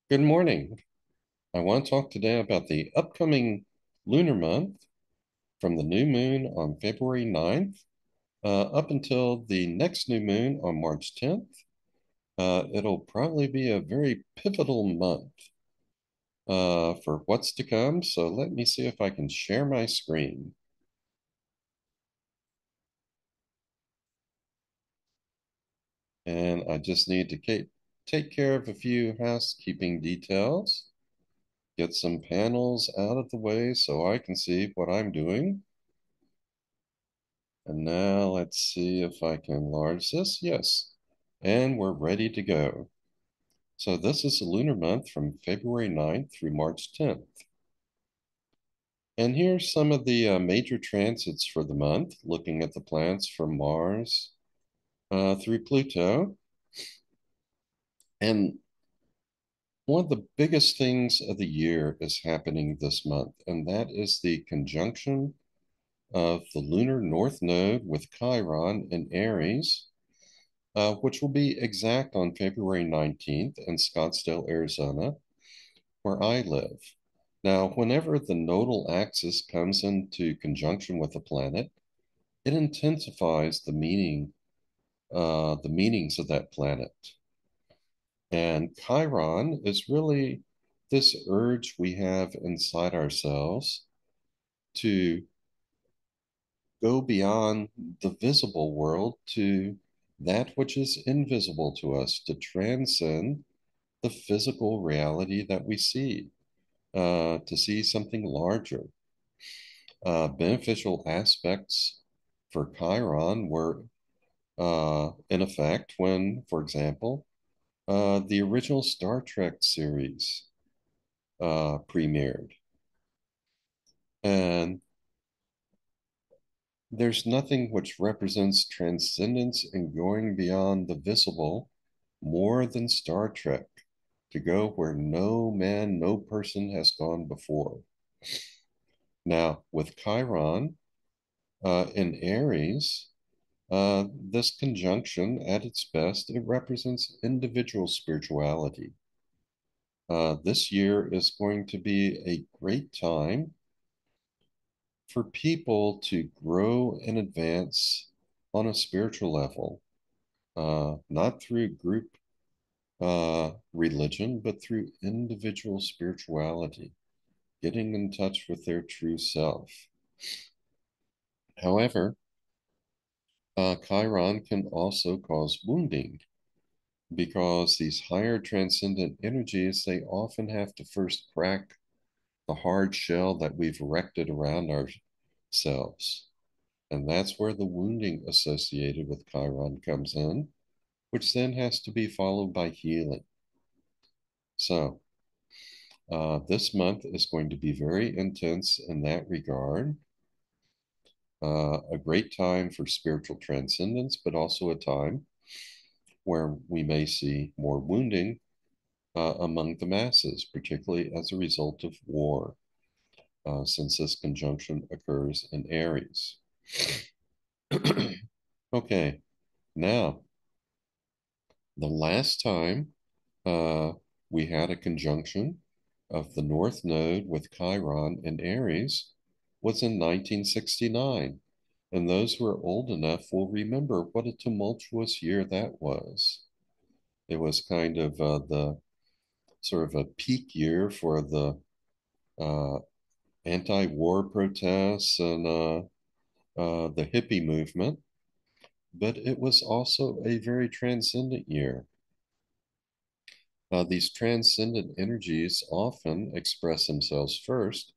Good morning. I want to talk today about the upcoming lunar month from the new moon on February 9th up until the next new moon on March 10th. It'll probably be a very pivotal month for what's to come. So let me see if I can share my screen. And I just need to take care of a few housekeeping details, get some panels out of the way so I can see what I'm doing. And now let's see if I can enlarge this. Yes. And we're ready to go. So this is the lunar month from February 9th through March 10th. And here's some of the major transits for the month, looking at the planets from Mars through Pluto. And one of the biggest things of the year is happening this month, and that is the conjunction of the lunar north node with Chiron in Aries, which will be exact on February 19th in Scottsdale, Arizona, where I live. Now, whenever the nodal axis comes into conjunction with a planet, it intensifies the meanings of that planet. And Chiron is really this urge we have inside ourselves to go beyond the visible world to that which is invisible to us, to transcend the physical reality that we see, to see something larger. Beneficial aspects for Chiron were in effect when, for example, the original Star Trek series premiered. And there's nothing which represents transcendence and going beyond the visible more than Star Trek, to go where no man, no person has gone before. Now, with Chiron in Aries, this conjunction, at its best, it represents individual spirituality. This year is going to be a great time for people to grow and advance on a spiritual level, not through group religion, but through individual spirituality, getting in touch with their true self. However, Chiron can also cause wounding because these higher transcendent energies, they often have to first crack the hard shell that we've erected around ourselves. And that's where the wounding associated with Chiron comes in, which then has to be followed by healing. So, this month is going to be very intense in that regard. A great time for spiritual transcendence, but also a time where we may see more wounding among the masses, particularly as a result of war, since this conjunction occurs in Aries. Okay, now, the last time uh, we had a conjunction of the North Node with Chiron in Aries was in 1969. And those who are old enough will remember what a tumultuous year that was. It was kind of the sort of a peak year for the uh, anti-war protests and the hippie movement, but it was also a very transcendent year. These transcendent energies often express themselves first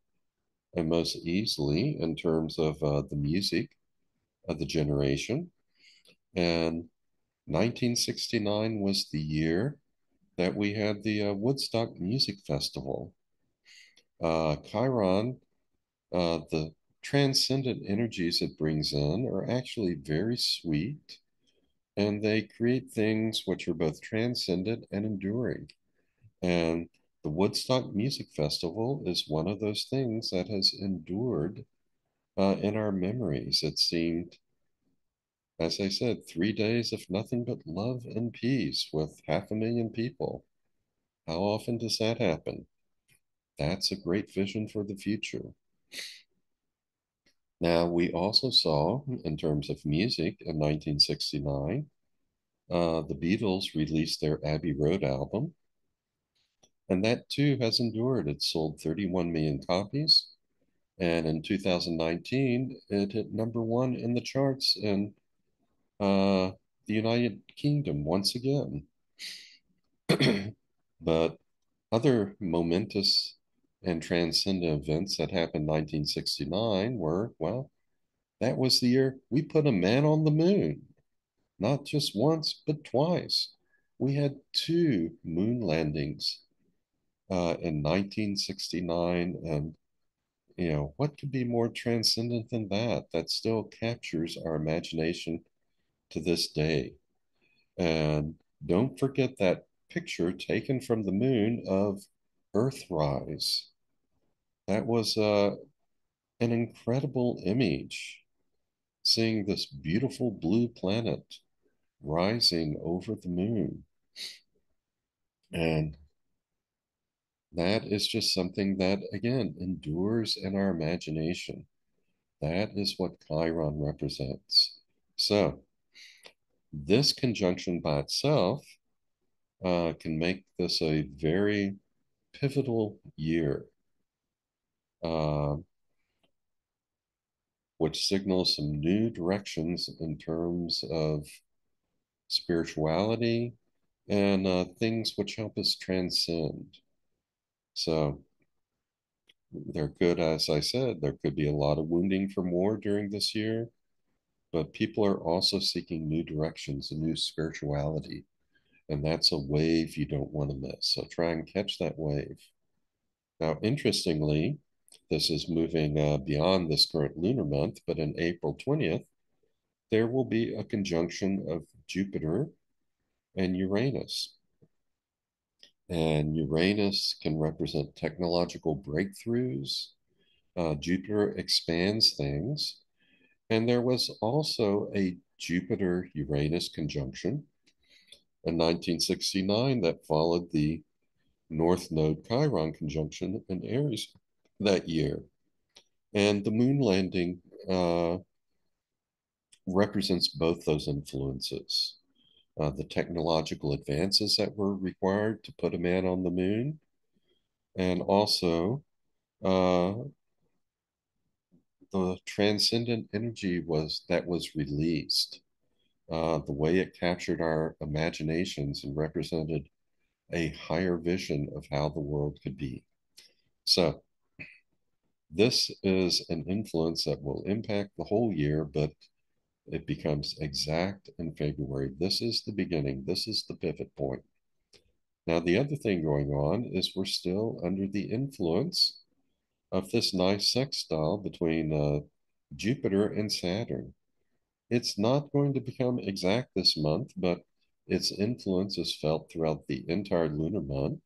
and most easily in terms of the music of the generation. And 1969 was the year that we had the Woodstock Music Festival. Chiron, the transcendent energies it brings in are actually very sweet, and they create things which are both transcendent and enduring. And the Woodstock Music Festival is one of those things that has endured in our memories. It seemed, as I said, 3 days of nothing but love and peace with 500,000 people. How often does that happen? That's a great vision for the future. Now, we also saw, in terms of music, in 1969, the Beatles released their Abbey Road album, and that too has endured. It sold 31 million copies, and in 2019, it hit number one in the charts in the United Kingdom once again. But other momentous and transcendent events that happened in 1969 were, well, that was the year we put a man on the moon, not just once, but twice. We had two moon landings in 1969. And, what could be more transcendent than that? That still captures our imagination to this day. And don't forget that picture taken from the moon of Earthrise. That was an incredible image, seeing this beautiful blue planet rising over the moon. And that is just something that, again, endures in our imagination. That is what Chiron represents. So, this conjunction by itself can make this a very pivotal year, uh, which signals some new directions in terms of spirituality and things which help us transcend. So, there could, as I said, there could be a lot of wounding from war during this year, but people are also seeking new directions and new spirituality. And that's a wave you don't want to miss. So try and catch that wave. Now, interestingly, this is moving beyond this current lunar month, but in April 20th, there will be a conjunction of Jupiter and Uranus. And Uranus can represent technological breakthroughs. Jupiter expands things. And there was also a Jupiter Uranus conjunction in 1969 that followed the North Node Chiron conjunction in Aries that year. And the moon landing represents both those influences. The technological advances that were required to put a man on the moon, and also uh, the transcendent energy was released. The way it captured our imaginations and represented a higher vision of how the world could be. So, this is an influence that will impact the whole year, but it becomes exact in February. This is the beginning, this is the pivot point. Now, the other thing going on is we're still under the influence of this nice sextile between Jupiter and Saturn. It's not going to become exact this month, but its influence is felt throughout the entire lunar month.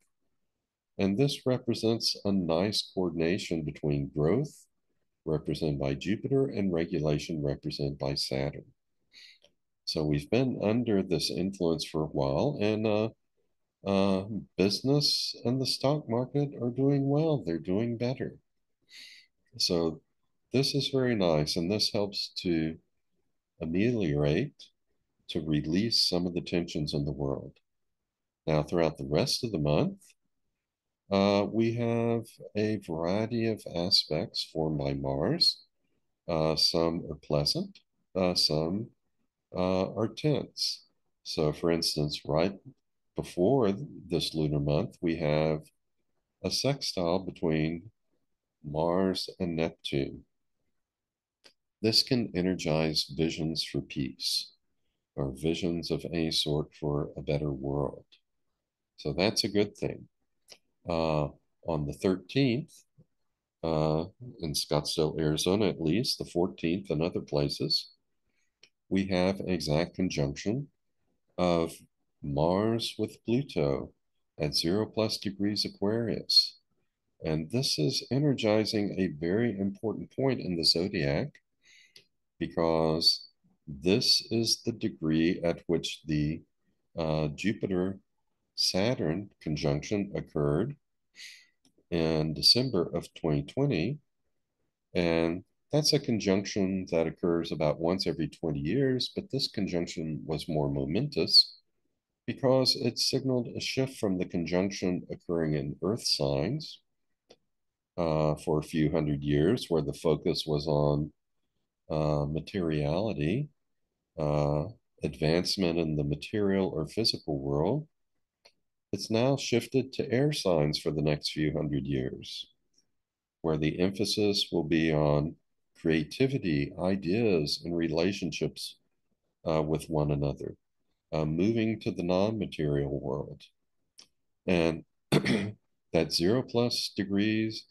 And this represents a nice coordination between growth, represented by Jupiter, and regulation, represented by Saturn. So we've been under this influence for a while, and uh, business and the stock market are doing well. They're doing better. So this is very nice, and this helps to ameliorate, to release some of the tensions in the world. Now, throughout the rest of the month, we have a variety of aspects formed by Mars. Some are pleasant, some are tense. So, for instance, right before this lunar month, we have a sextile between Mars and Neptune. This can energize visions for peace or visions of any sort for a better world. So that's a good thing. On the 13th, in Scottsdale, Arizona, at least, the 14th, and other places, we have an exact conjunction of Mars with Pluto at 0+ degrees Aquarius. And this is energizing a very important point in the zodiac because this is the degree at which the Jupiter Saturn conjunction occurred in December of 2020. And that's a conjunction that occurs about once every 20 years, but this conjunction was more momentous because it signaled a shift from the conjunction occurring in Earth signs for a few hundred years, where the focus was on materiality, uh, advancement in the material or physical world. It's now shifted to air signs for the next few hundred years, where the emphasis will be on creativity, ideas, and relationships with one another, moving to the non material world. And that 0+ degrees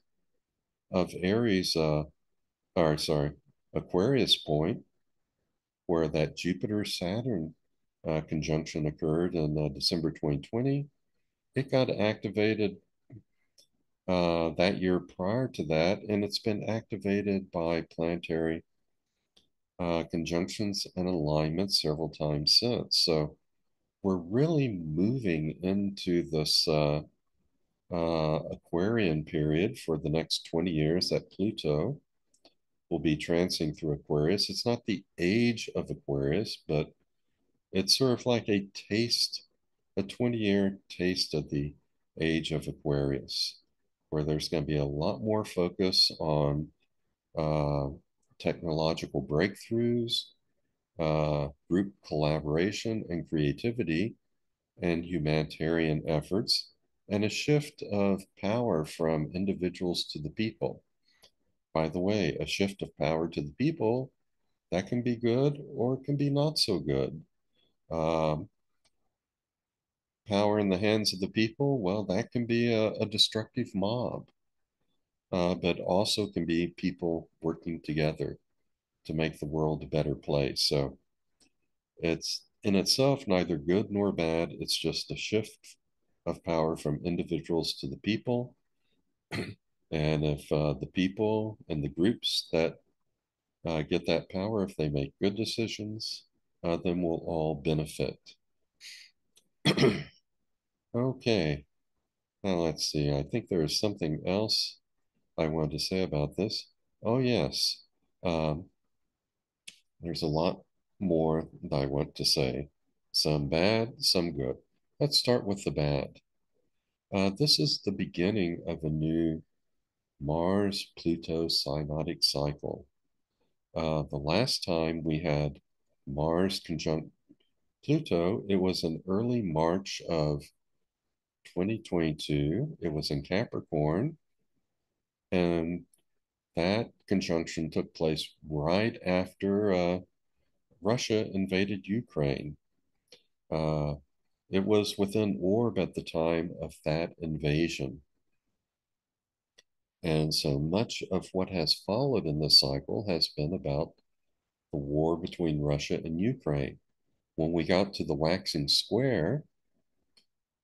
of Aries, or sorry, Aquarius point, where that Jupiter Saturn conjunction occurred in December 2020, it got activated that year prior to that, and it's been activated by planetary conjunctions and alignments several times since. So we're really moving into this Aquarian period for the next 20 years that Pluto will be transing through Aquarius. It's not the age of Aquarius, but it's sort of like a taste, a 20-year taste of the age of Aquarius, where there's going to be a lot more focus on uh, technological breakthroughs, group collaboration and creativity, and humanitarian efforts, and a shift of power from individuals to the people. By the way, a shift of power to the people, that can be good or it can be not so good. Um, Power in the hands of the people, well, that can be a destructive mob, but also can be people working together to make the world a better place. So it's in itself neither good nor bad. It's just a shift of power from individuals to the people. And if the people and the groups that get that power, if they make good decisions, then we'll all benefit. Okay, now let's see. I think there is something else I wanted to say about this. Oh, yes. Um, there's a lot more that I want to say. Some bad, some good. Let's start with the bad. This is the beginning of a new Mars Pluto synodic cycle. The last time we had Mars conjunct Pluto, it was in early March of 2022. It was in Capricorn, and that conjunction took place right after Russia invaded Ukraine. Uh, it was within orb at the time of that invasion. And so much of what has followed in this cycle has been about the war between Russia and Ukraine. When we got to the waxing square,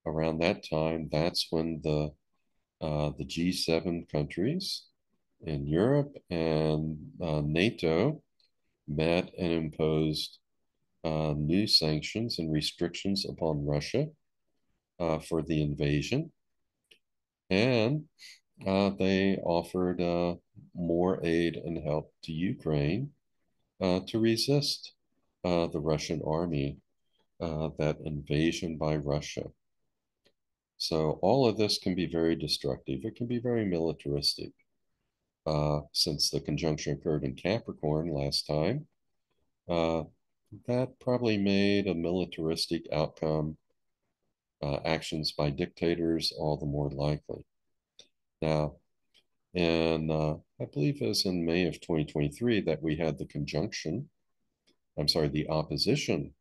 around that time, that's when the G7 countries in Europe and NATO met and imposed new sanctions and restrictions upon Russia for the invasion. And they offered more aid and help to Ukraine to resist the Russian army, that invasion by Russia. So all of this can be very destructive. It can be very militaristic. Since the conjunction occurred in Capricorn last time, uh, that probably made a militaristic outcome, actions by dictators, all the more likely. Now, and I believe it was in May of 2023 that we had the conjunction, I'm sorry, the opposition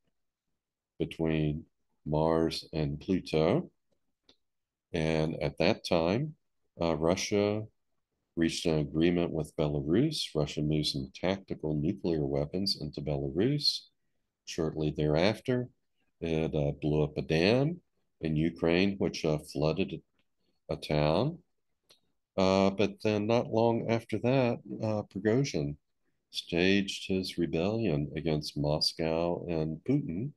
between Mars and Pluto. And at that time, Russia reached an agreement with Belarus. Russia moved some tactical nuclear weapons into Belarus. Shortly thereafter, it blew up a dam in Ukraine, which flooded a town. But then, not long after that, Prigozhin staged his rebellion against Moscow and Putin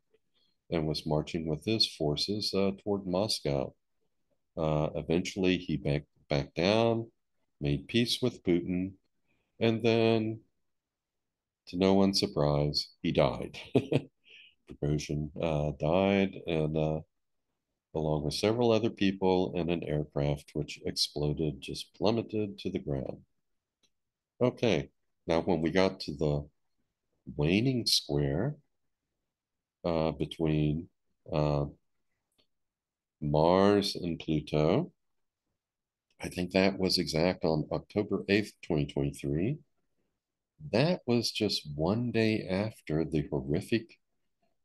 and was marching with his forces toward Moscow. Eventually, he backed down, made peace with Putin, and then, to no one's surprise, he died. Prigozhin died, and along with several other people in an aircraft which exploded, just plummeted to the ground. Okay, now when we got to the waning square between uh, Mars and Pluto, I think that was exact on October 8th, 2023. That was just one day after the horrific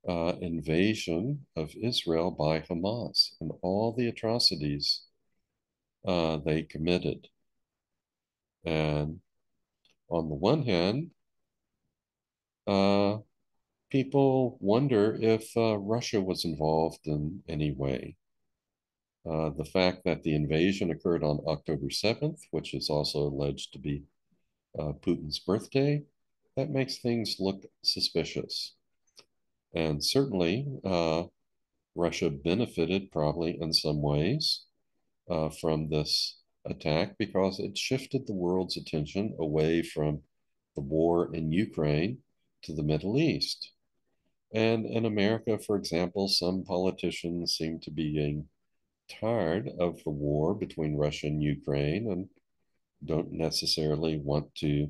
invasion of Israel by Hamas and all the atrocities they committed. And on the one hand, uh, people wonder if Russia was involved in any way. The fact that the invasion occurred on October 7th, which is also alleged to be Putin's birthday, that makes things look suspicious. And certainly, Russia benefited probably in some ways from this attack because it shifted the world's attention away from the war in Ukraine to the Middle East. And in America, for example, some politicians seem to be getting tired of the war between Russia and Ukraine and don't necessarily want to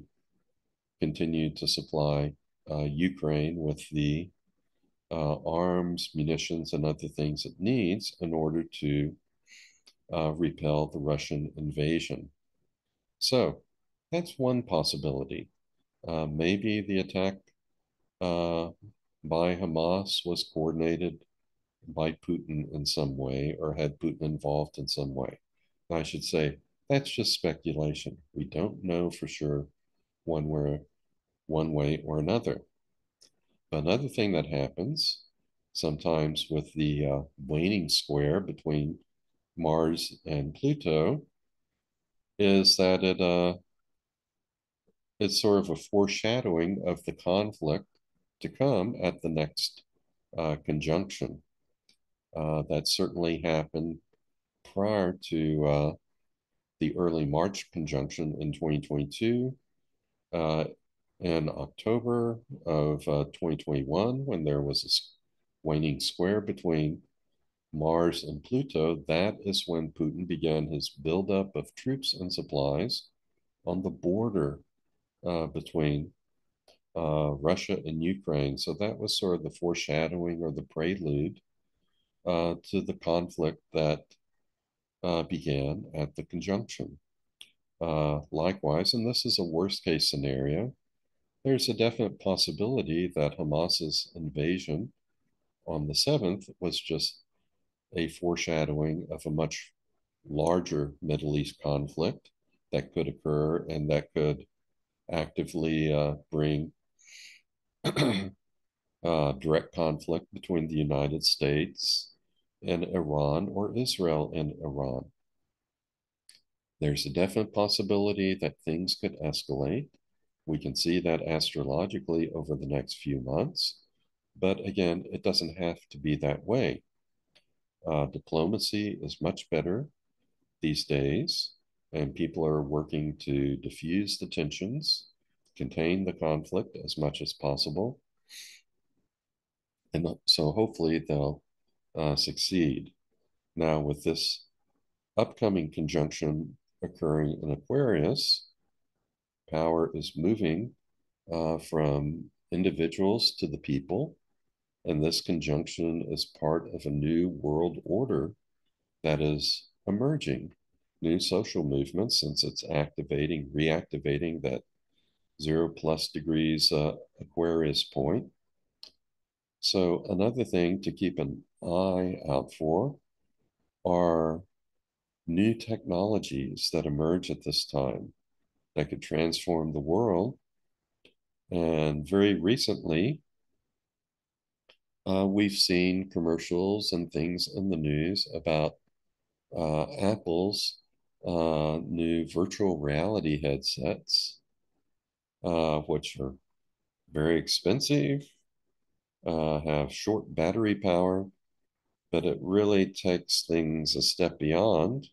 continue to supply Ukraine with the arms, munitions, and other things it needs in order to repel the Russian invasion. So that's one possibility. Maybe the attack uh, by Hamas was coordinated by Putin in some way or had Putin involved in some way. I should say that's just speculation. We don't know for sure one way or another. But another thing that happens sometimes with the waning square between Mars and Pluto is that it's sort of a foreshadowing of the conflict to come at the next conjunction. That certainly happened prior to the early March conjunction in 2022. Uh, in October of 2021, when there was a waning square between Mars and Pluto, that is when Putin began his buildup of troops and supplies on the border between Russia and Ukraine. So that was sort of the foreshadowing or the prelude to the conflict that began at the conjunction. Likewise, and this is a worst case scenario, there's a definite possibility that Hamas's invasion on the 7th was just a foreshadowing of a much larger Middle East conflict that could occur and that could actively bring direct conflict between the United States and Iran or Israel and Iran. There's a definite possibility that things could escalate. We can see that astrologically over the next few months. But again, it doesn't have to be that way. Diplomacy is much better these days, and people are working to diffuse the tensions, contain the conflict as much as possible. And so hopefully they'll succeed. Now, with this upcoming conjunction occurring in Aquarius, power is moving from individuals to the people. And this conjunction is part of a new world order that is emerging, new social movements, since it's reactivating that 0+ degrees Aquarius point. So another thing to keep an eye out for are new technologies that emerge at this time that could transform the world. And very recently, we've seen commercials and things in the news about Apple's new virtual reality headsets, which are very expensive have short battery power, but it really takes things a step beyond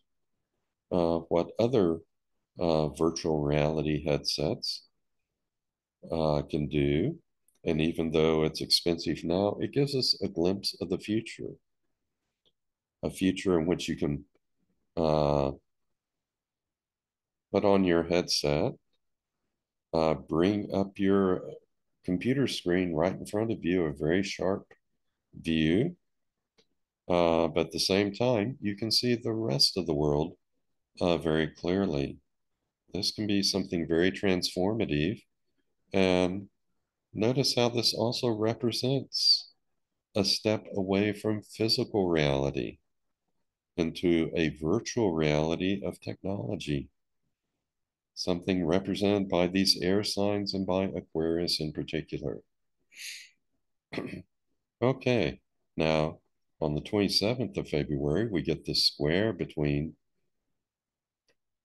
what other virtual reality headsets can do. And even though it's expensive now, it gives us a glimpse of the future, a future in which you can uh, put on your headset, bring up your computer screen right in front of you, a very sharp view. But at the same time, you can see the rest of the world very clearly. This can be something very transformative. And notice how this also represents a step away from physical reality into a virtual reality of technology, something represented by these air signs and by Aquarius in particular. Okay, now on the 27th of February, we get the square between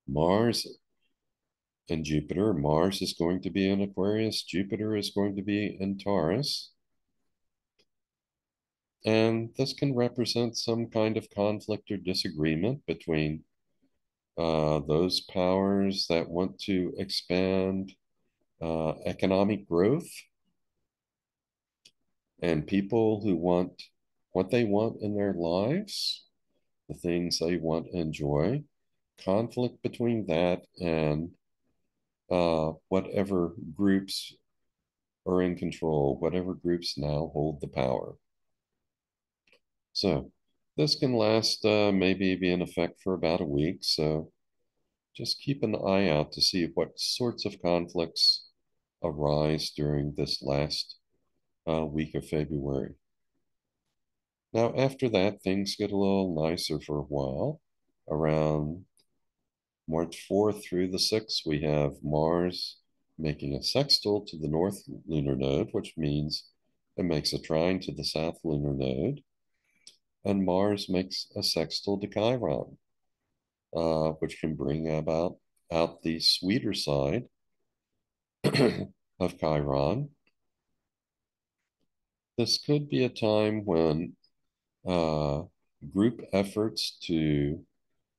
Mars and Jupiter. Mars is going to be in Aquarius, Jupiter is going to be in Taurus. And this can represent some kind of conflict or disagreement between those powers that want to expand economic growth and people who want what they want in their lives, the things they want and enjoy. Conflict between that and whatever groups are in control, whatever groups now hold the power. So this can last maybe be in effect for about a week. So just keep an eye out to see what sorts of conflicts arise during this last week of February. Now, after that, things get a little nicer for a while. Around March 4th through the 6th, we have Mars making a sextile to the north lunar node, which means it makes a trine to the south lunar node. And Mars makes a sextile to Chiron, which can bring about out the sweeter side of Chiron. This could be a time when uh, group efforts to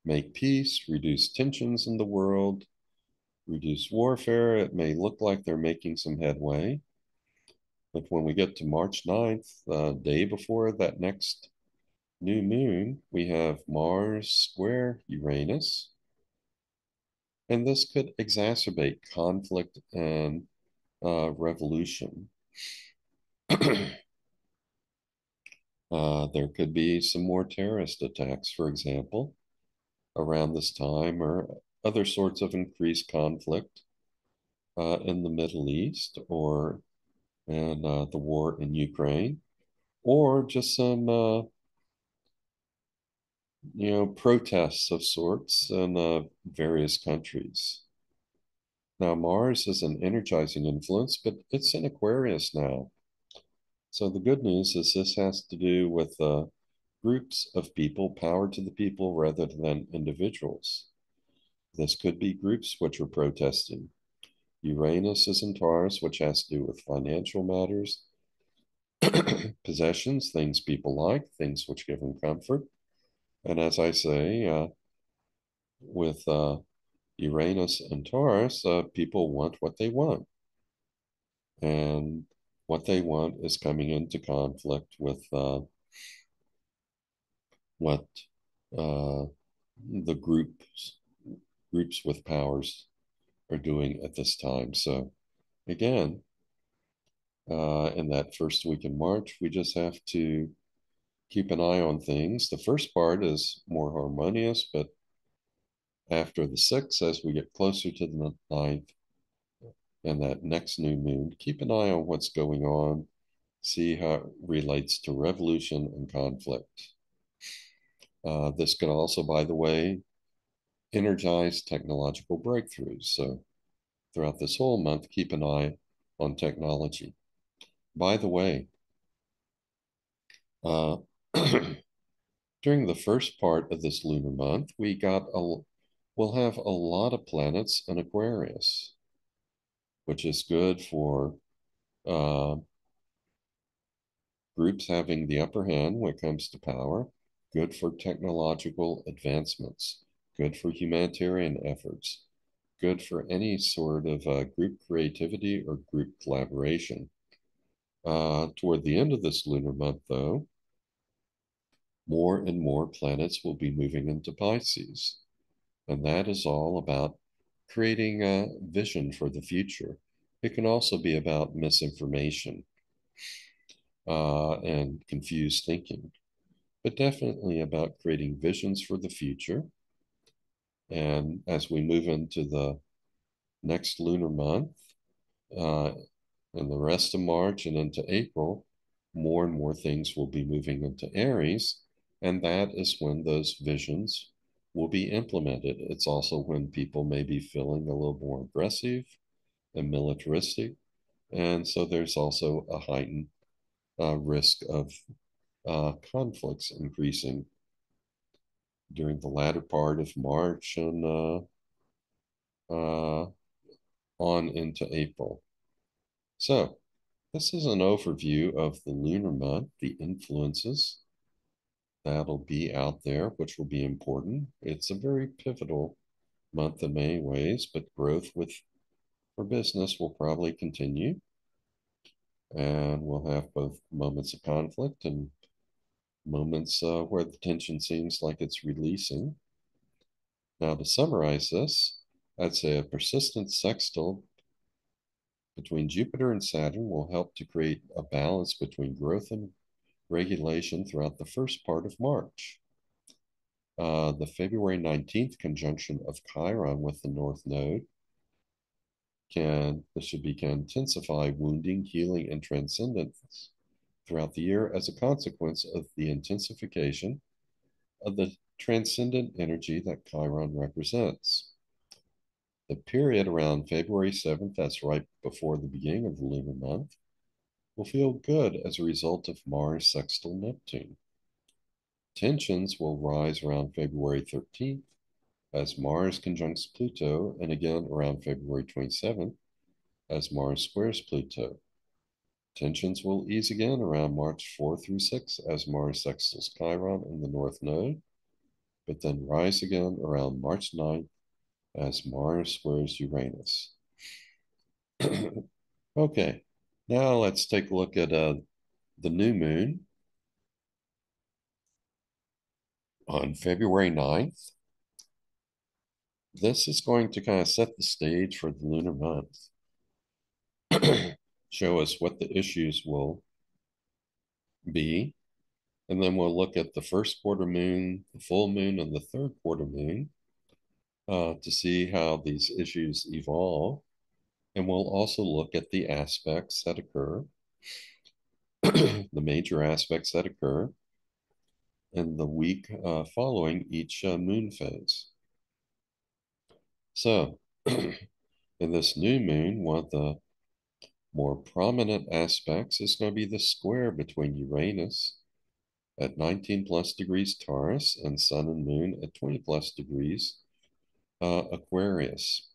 make peace, reduce tensions in the world, reduce warfare. It may look like they're making some headway. But when we get to March 9th, the day before that next new moon, we have Mars square Uranus. And this could exacerbate conflict and revolution. There could be some more terrorist attacks, for example, around this time, or other sorts of increased conflict in the Middle East, or in the war in Ukraine, or just some protests of sorts in various countries. Now, Mars is an energizing influence, but it's in Aquarius now. So the good news is this has to do with groups of people, power to the people rather than individuals. This could be groups which are protesting. Uranus is in Taurus, which has to do with financial matters, possessions, things people like, things which give them comfort. And as I say, with Uranus and Taurus, people want what they want. And what they want is coming into conflict with what uh, the groups with powers are doing at this time. So again, in that first week in March, we just have to keep an eye on things. The first part is more harmonious, but after the 6th, as we get closer to the 9th and that next new moon, keep an eye on what's going on, see how it relates to revolution and conflict. This can also, by the way, energize technological breakthroughs. So throughout this whole month, keep an eye on technology. By the way, uh, during the first part of this lunar month, we'll have a lot of planets in Aquarius, which is good for uh, Groups having the upper hand when it comes to power, good for technological advancements, good for humanitarian efforts, good for any sort of group creativity or group collaboration. Toward the end of this lunar month, though, more and more planets will be moving into Pisces. And that is all about creating a vision for the future. It can also be about misinformation and confused thinking, but definitely about creating visions for the future. And as we move into the next lunar month, uh, and the rest of March and into April, more and more things will be moving into Aries. And that is when those visions will be implemented. It's also when people may be feeling a little more aggressive and militaristic. And so there's also a heightened risk of conflicts increasing during the latter part of March and uh, on into April. So, this is an overview of the lunar month, the influences that'll be out there, which will be important. It's a very pivotal month in many ways, but growth for business will probably continue. And we'll have both moments of conflict and moments where the tension seems like it's releasing. Now, to summarize this, I'd say a persistent sextile between Jupiter and Saturn will help to create a balance between growth and regulation throughout the first part of March. The February 19th conjunction of Chiron with the North Node can intensify wounding, healing, and transcendence throughout the year as a consequence of the intensification of the transcendent energy that Chiron represents. The period around February 7th, that's right before the beginning of the lunar month, will feel good as a result of Mars sextile Neptune. Tensions will rise around February 13th as Mars conjuncts Pluto, and again around February 27th as Mars squares Pluto. Tensions will ease again around March 4 through 6 as Mars sextiles Chiron in the North Node, but then rise again around March 9th as Mars squares Uranus. Okay, now let's take a look at the new moon on February 9th. This is going to kind of set the stage for the lunar month, show us what the issues will be, and then we'll look at the first quarter moon, the full moon, and the third quarter moon to see how these issues evolve. And we'll also look at the aspects that occur, the major aspects that occur in the week following each moon phase. So, in this new moon, one of the more prominent aspects is going to be the square between Uranus at 19 plus degrees Taurus and Sun and Moon at 20 plus degrees Aquarius.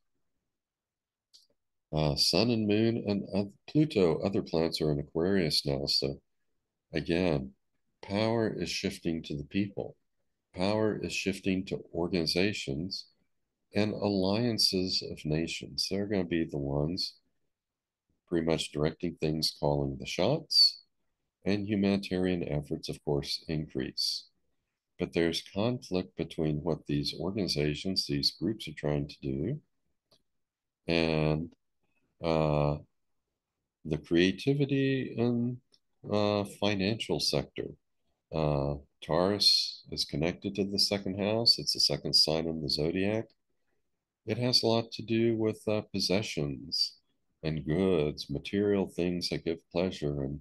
Sun and Moon and Pluto, other planets are in Aquarius now. So again, power is shifting to the people. Power is shifting to organizations and alliances of nations. They're going to be the ones pretty much directing things, calling the shots, and humanitarian efforts, of course, increase. But there's conflict between what these organizations, these groups are trying to do, and uh, the creativity and financial sector. Taurus is connected to the second house. It's the second sign in the zodiac. It has a lot to do with possessions and goods, material things that give pleasure. And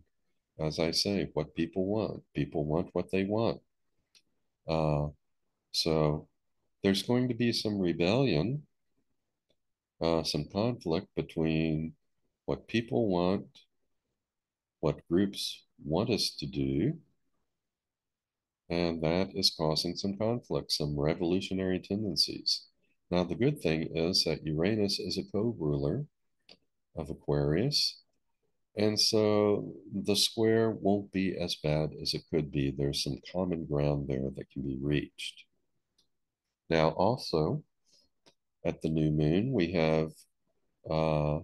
as I say, what people want what they want. Uh, so there's going to be some rebellion, some conflict between what people want, what groups want us to do, and that is causing some conflict, some revolutionary tendencies. Now, the good thing is that Uranus is a co ruler of Aquarius, And so the square won't be as bad as it could be. There's some common ground there that can be reached. Now, also at the new moon, we have uh,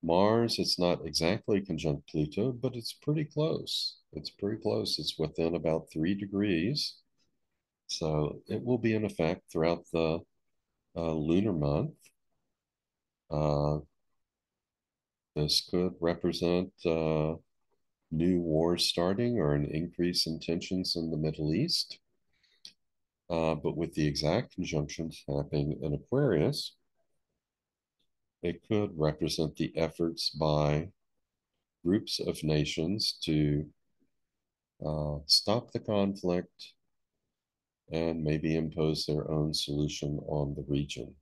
Mars. It's not exactly conjunct Pluto, but it's pretty close. It's pretty close. It's within about 3 degrees. So it will be in effect throughout the lunar month. Uh, this could represent new wars starting or an increase in tensions in the Middle East. But with the exact conjunctions happening in Aquarius, it could represent the efforts by groups of nations to stop the conflict and maybe impose their own solution on the region.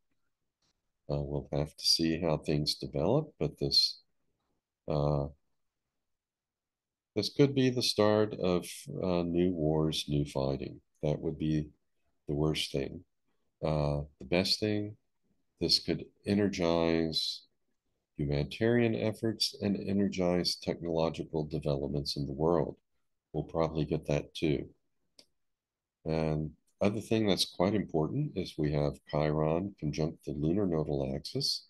We'll have to see how things develop, but uh, this could be the start of new wars, new fighting. That would be the worst thing. The best thing, this could energize humanitarian efforts and energize technological developments in the world. We'll probably get that too. And other thing that's quite important is we have Chiron conjunct the lunar nodal axis.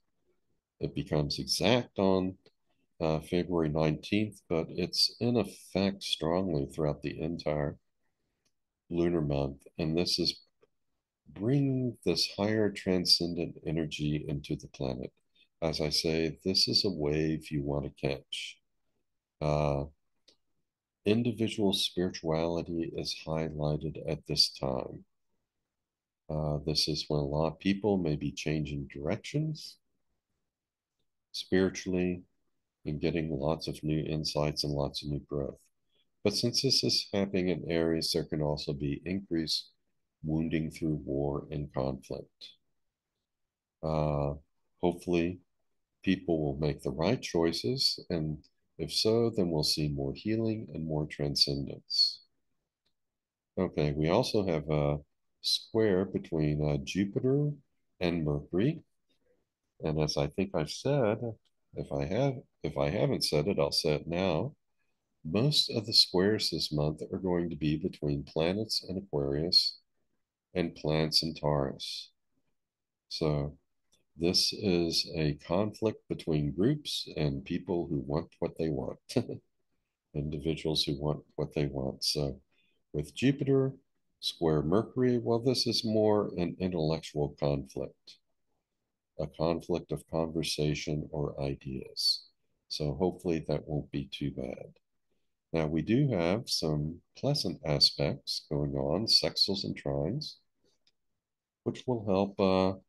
It becomes exact on February 19th, but it's in effect strongly throughout the entire lunar month. And this is bringing this higher transcendent energy into the planet. As I say, this is a wave you want to catch. Uh, Individual spirituality is highlighted at this time. This is when a lot of people may be changing directions spiritually and getting lots of new insights and lots of new growth. But since this is happening in Aries, there can also be increased wounding through war and conflict. Uh, Hopefully, people will make the right choices, and if so, then we'll see more healing and more transcendence. Okay, we also have a square between Jupiter and Mercury, and as I think I've said, if I haven't said it, I'll say it now. Most of the squares this month are going to be between planets in Aquarius and planets in Taurus. So this is a conflict between groups and people who want what they want, individuals who want what they want. So with Jupiter square Mercury, well, this is more an intellectual conflict, a conflict of conversation or ideas. So hopefully that won't be too bad. Now, we do have some pleasant aspects going on, sextiles and trines, which will help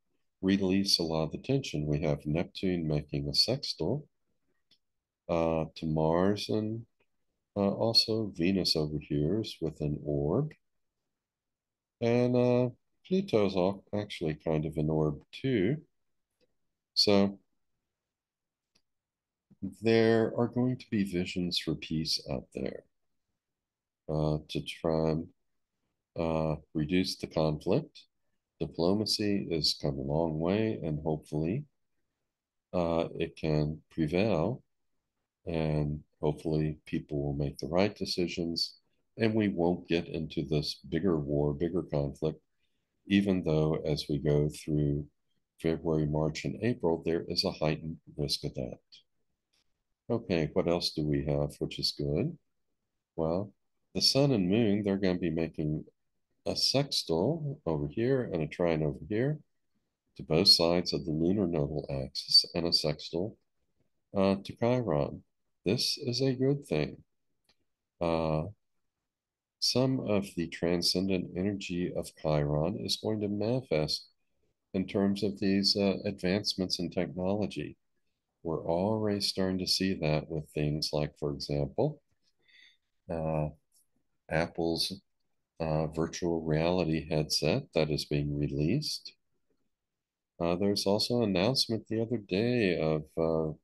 release a lot of the tension. We have Neptune making a sextile to Mars, and also Venus over here is with an orb. And Pluto's actually kind of an orb too. So there are going to be visions for peace out there to try and reduce the conflict. Diplomacy has come a long way, and hopefully it can prevail, and hopefully people will make the right decisions, and we won't get into this bigger war, bigger conflict, even though as we go through February, March, and April, there is a heightened risk of that. Okay, what else do we have, which is good? Well, the sun and moon, they're going to be making a sextile over here and a trine over here to both sides of the lunar nodal axis and a sextile to Chiron. This is a good thing. Uh, some of the transcendent energy of Chiron is going to manifest in terms of these advancements in technology. We're already starting to see that with things like, for example, uh, Apple's virtual reality headset that is being released. There's also an announcement the other day of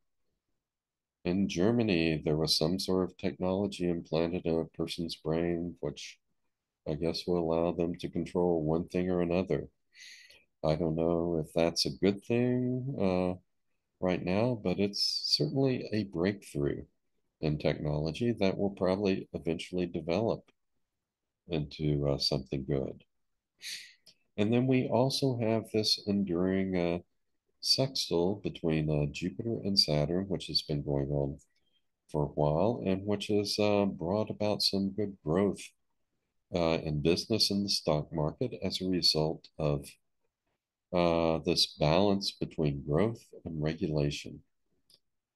in Germany, there was some sort of technology implanted in a person's brain, which I guess will allow them to control one thing or another. I don't know if that's a good thing right now, but it's certainly a breakthrough in technology that will probably eventually develop into something good. And then we also have this enduring sextile between Jupiter and Saturn, which has been going on for a while and which has brought about some good growth in business and the stock market as a result of this balance between growth and regulation.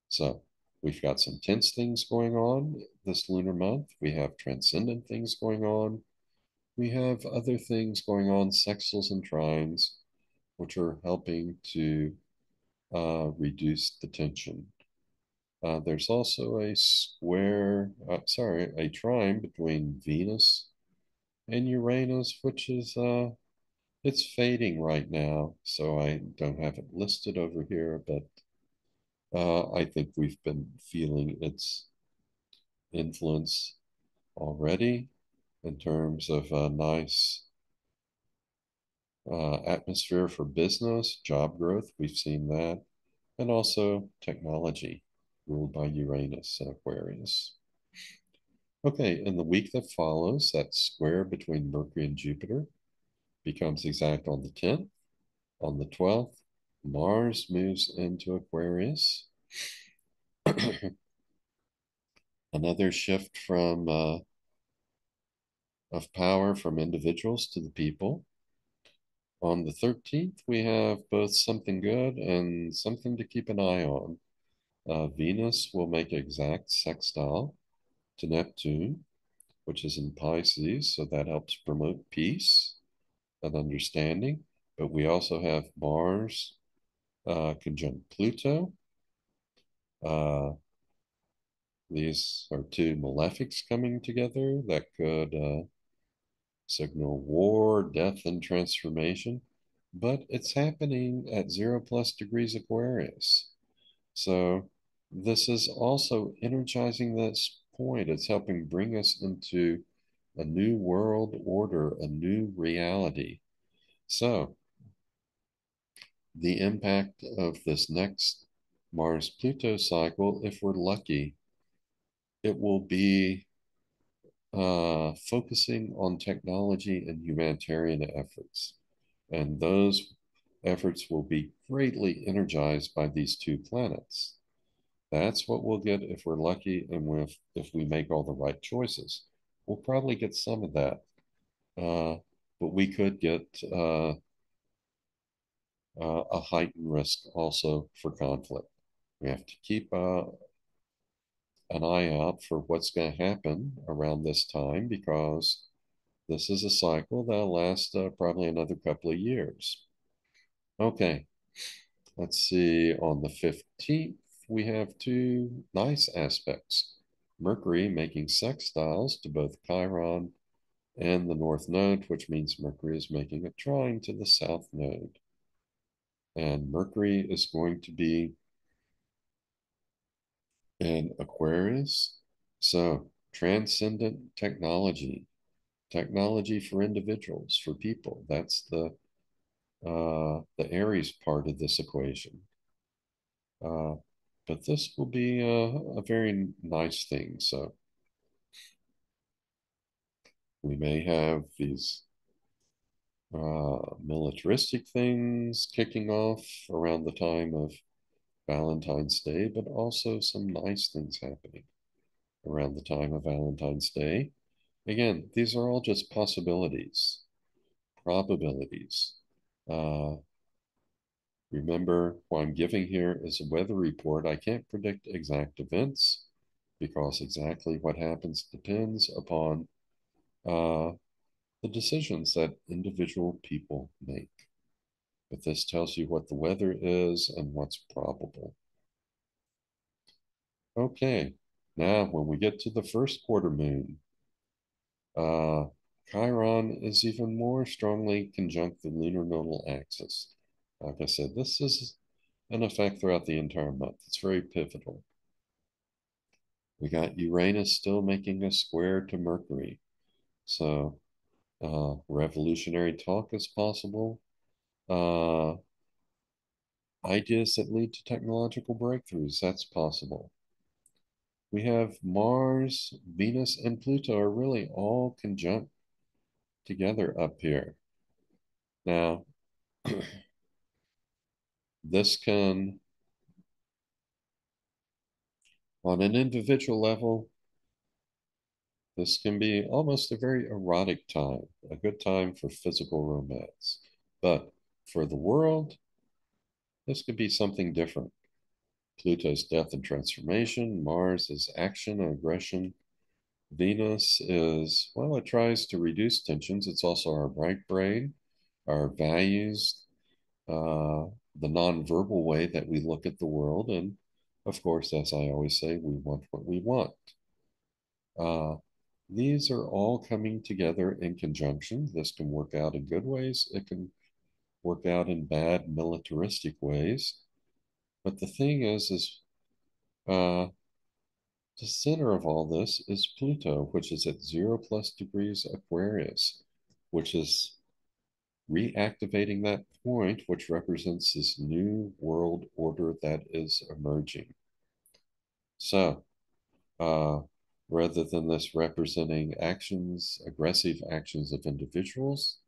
So we've got some tense things going on this lunar month. We have transcendent things going on. We have other things going on, sextiles and trines, which are helping to reduce the tension. There's also a trine between Venus and Uranus, which is it's fading right now, so I don't have it listed over here, but I think we've been feeling its influence already in terms of a nice atmosphere for business, job growth. We've seen that, and also technology ruled by Uranus and Aquarius. Okay, in the week that follows, that square between Mercury and Jupiter becomes exact on the 10th. On the 12th, Mars moves into Aquarius. Another shift from of power from individuals to the people. On the 13th, we have both something good and something to keep an eye on. Venus will make exact sextile to Neptune, which is in Pisces, so that helps promote peace and understanding. But we also have Mars conjunct Pluto. Uh, these are two malefics coming together that could signal war, death, and transformation. But it's happening at 0+ degrees Aquarius. So this is also energizing this point. It's helping bring us into a new world order, a new reality. So the impact of this next Mars Pluto cycle, if we're lucky, it will be focusing on technology and humanitarian efforts. And those efforts will be greatly energized by these two planets. That's what we'll get if we're lucky and if we make all the right choices. We'll probably get some of that, but we could get a heightened risk also for conflict. We have to keep an eye out for what's going to happen around this time because this is a cycle that'll last probably another couple of years. Okay, let's see. On the 15th, we have two nice aspects. Mercury making sextiles to both Chiron and the North Node, which means Mercury is making a trine to the South Node. And Mercury is going to be in Aquarius. So, transcendent technology, technology for individuals, for people. That's the Aries part of this equation. Uh, but this will be a very nice thing. So we may have these militaristic things kicking off around the time of Valentine's Day, but also some nice things happening around the time of Valentine's Day. Again, these are all just possibilities, probabilities. Uh, Remember, what I'm giving here is a weather report. I can't predict exact events because exactly what happens depends upon uh, the decisions that individual people make. But this tells you what the weather is and what's probable. Okay, now when we get to the first quarter moon, uh, Chiron is even more strongly conjunct the lunar nodal axis. Like I said, this is an effect throughout the entire month. It's very pivotal. We got Uranus still making a square to Mercury. So revolutionary talk is possible. Uh, ideas that lead to technological breakthroughs. That's possible. We have Mars, Venus, and Pluto are really all conjunct together up here. Now, this can, on an individual level, this can be almost a very erotic time, a good time for physical romance. But for the world, this could be something different. Pluto's death and transformation, Mars is action and aggression. Venus is, well, it tries to reduce tensions. It's also our right brain, our values, uh, the nonverbal way that we look at the world. And of course, as I always say, we want what we want. Uh, these are all coming together in conjunction. This can work out in good ways, it can work out in bad militaristic ways. But the thing is uh, the center of all this is Pluto, which is at 0+ degrees Aquarius, which is reactivating that point, which represents this new world order that is emerging. So, uh, rather than this representing actions, aggressive actions of individuals,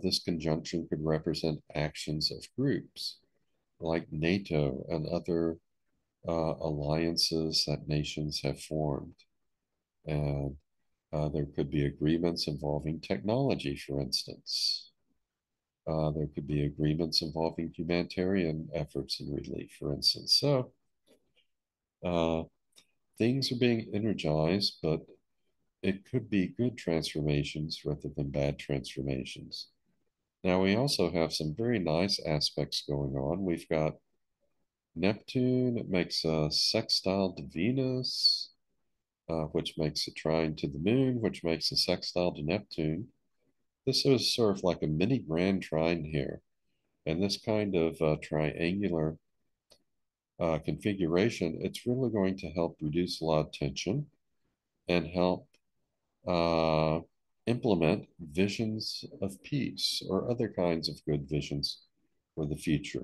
this conjunction could represent actions of groups like NATO and other alliances that nations have formed. And there could be agreements involving technology, for instance. There could be agreements involving humanitarian efforts and relief, for instance. So uh, things are being energized, but it could be good transformations rather than bad transformations. Now, we also have some very nice aspects going on. We've got Neptune, it makes a sextile to Venus, which makes a trine to the moon, which makes a sextile to Neptune. This is sort of like a mini grand trine here. And this kind of triangular configuration, it's really going to help reduce a lot of tension and help uh, implement visions of peace or other kinds of good visions for the future.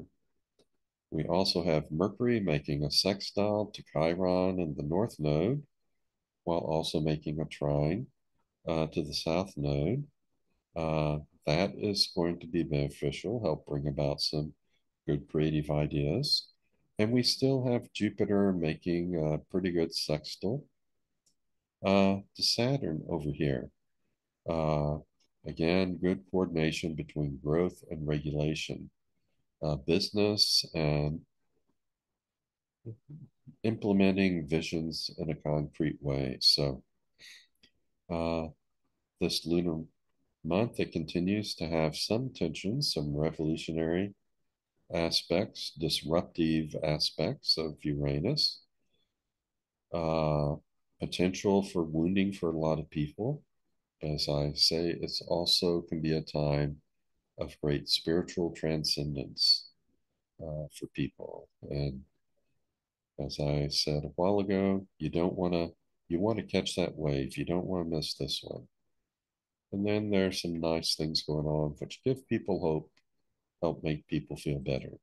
We also have Mercury making a sextile to Chiron in the north node, while also making a trine to the south node. Uh, that is going to be beneficial, help bring about some good creative ideas. And we still have Jupiter making a pretty good sextile to Saturn over here. Uh, again, good coordination between growth and regulation, business and implementing visions in a concrete way. So uh, this lunar month, it continues to have some tensions, some revolutionary aspects, disruptive aspects of Uranus, uh, potential for wounding for a lot of people. As I say, it's also can be a time of great spiritual transcendence for people. And as I said a while ago, you want to catch that wave. You don't want to miss this one. And then there's some nice things going on which give people hope, help make people feel better.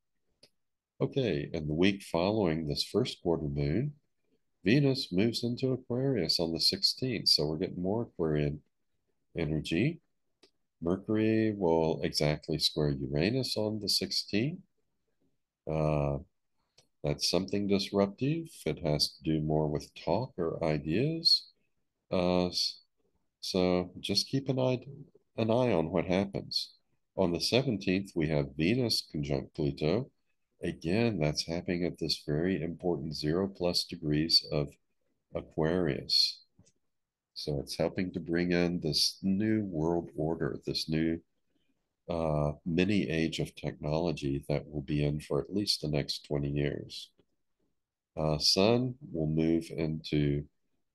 Okay, and the week following this first quarter moon, Venus moves into Aquarius on the 16th. So we're getting more Aquarian energy. Mercury will exactly square Uranus on the 16th. Uh, that's something disruptive. It has to do more with talk or ideas. Uh, so just keep an eye on what happens. On the 17th, we have Venus conjunct Pluto. Again, that's happening at this very important 0+ degrees of Aquarius. So it's helping to bring in this new world order, this new mini age of technology that will be in for at least the next 20 years. Sun will move into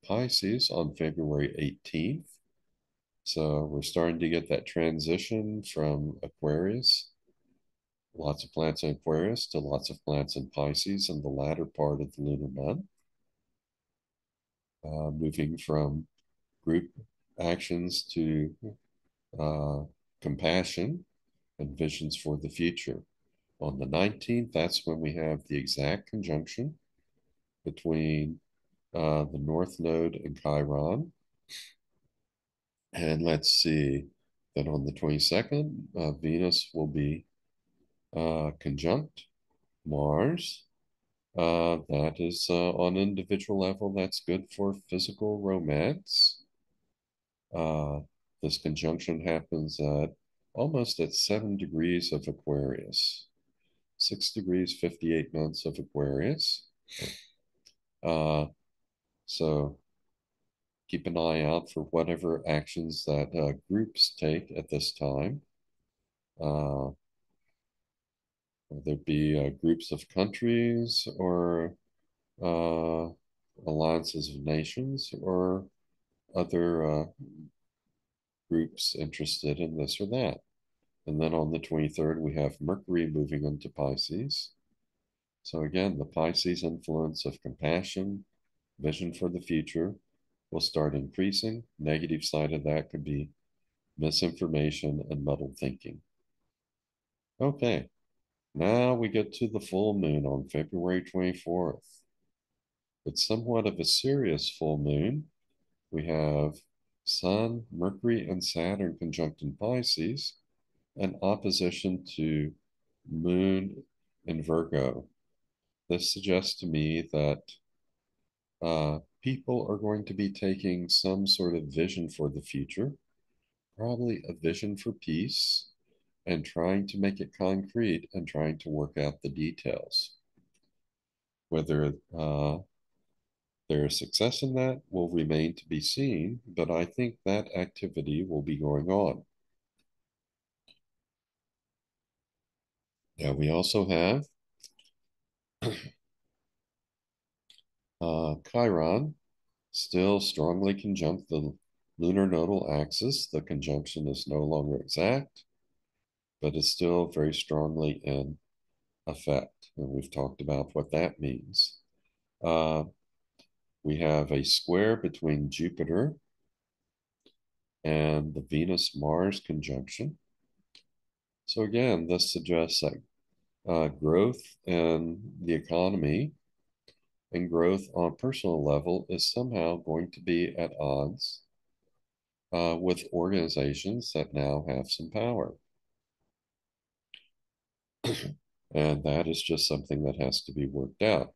Pisces on February 18th. So we're starting to get that transition from Aquarius, lots of plants in Aquarius, to lots of plants in Pisces in the latter part of the lunar month, moving from group actions to uh, compassion and visions for the future. On the 19th, that's when we have the exact conjunction between the North Node and Chiron. And let's see, then on the 22nd, Venus will be conjunct Mars. That is on an individual level, that's good for physical romance. Uh, this conjunction happens at almost at 7 degrees of Aquarius, 6 degrees, 58 months of Aquarius. Uh, so keep an eye out for whatever actions that groups take at this time. Whether it be groups of countries or uh, alliances of nations or other groups interested in this or that. And then on the 23rd, we have Mercury moving into Pisces. So again, the Pisces influence of compassion, vision for the future will start increasing. Negative side of that could be misinformation and muddled thinking. Okay, now we get to the full moon on February 24th. It's somewhat of a serious full moon. We have Sun, Mercury, and Saturn conjunct in Pisces, in opposition to Moon in Virgo. This suggests to me that people are going to be taking some sort of vision for the future, probably a vision for peace, and trying to make it concrete and trying to work out the details. Whether their success in that will remain to be seen, but I think that activity will be going on. Now, we also have Chiron still strongly conjunct the lunar nodal axis. The conjunction is no longer exact, but is still very strongly in effect. And we've talked about what that means. We have a square between Jupiter and the Venus Mars conjunction. So, again, this suggests that growth in the economy and growth on a personal level is somehow going to be at odds with organizations that now have some power. And that is just something that has to be worked out.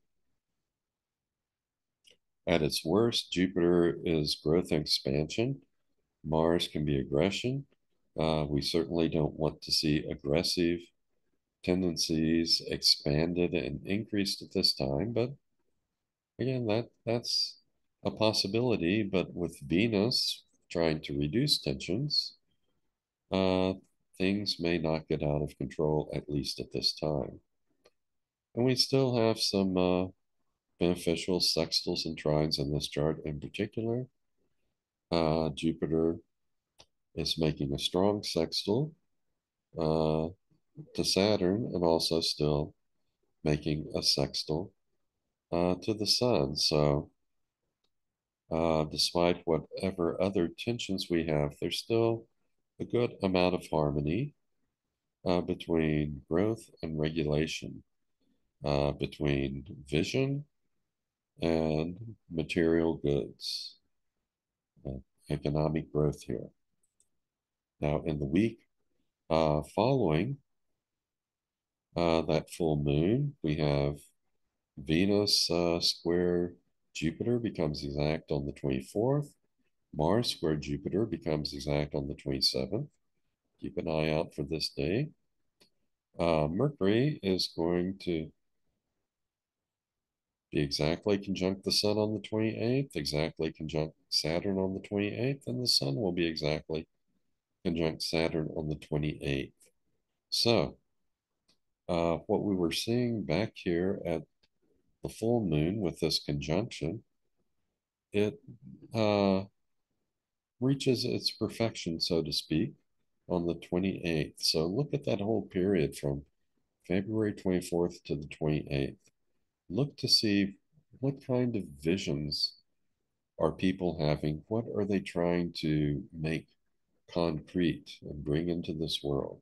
At its worst, Jupiter is growth and expansion. Mars can be aggression. We certainly don't want to see aggressive tendencies expanded and increased at this time, but again, that's a possibility. But with Venus trying to reduce tensions, uh, things may not get out of control, at least at this time. And we still have some beneficial sextiles and trines in this chart in particular. Jupiter is making a strong sextile uh, to Saturn and also still making a sextile to the Sun. So, despite whatever other tensions we have, there's still a good amount of harmony between growth and regulation, between vision and material goods, uh, economic growth here. Now, in the week following that full moon, we have Venus square Jupiter becomes exact on the 24th. Mars square Jupiter becomes exact on the 27th. Keep an eye out for this day. Mercury is going to be exactly conjunct the Sun on the 28th, exactly conjunct Saturn on the 28th, and the Sun will be exactly conjunct Saturn on the 28th. So, what we were seeing back here at the full moon with this conjunction, it reaches its perfection, so to speak, on the 28th. So look at that whole period from February 24th to the 28th. Look to see what kind of visions are people having? What are they trying to make concrete and bring into this world?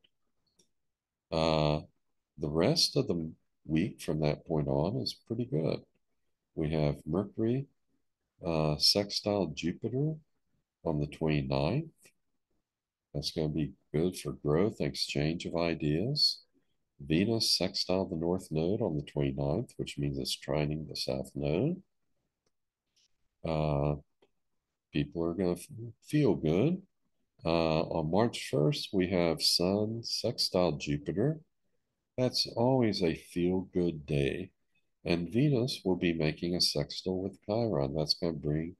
The rest of the week from that point on is pretty good. We have Mercury sextile Jupiter on the 29th. That's going to be good for growth and exchange of ideas. Venus sextile the North Node on the 29th, which means it's trining the South Node. Uh, People are going to feel good. On March 1st, we have Sun sextile Jupiter. That's always a feel good day. And Venus will be making a sextile with Chiron. That's going to bring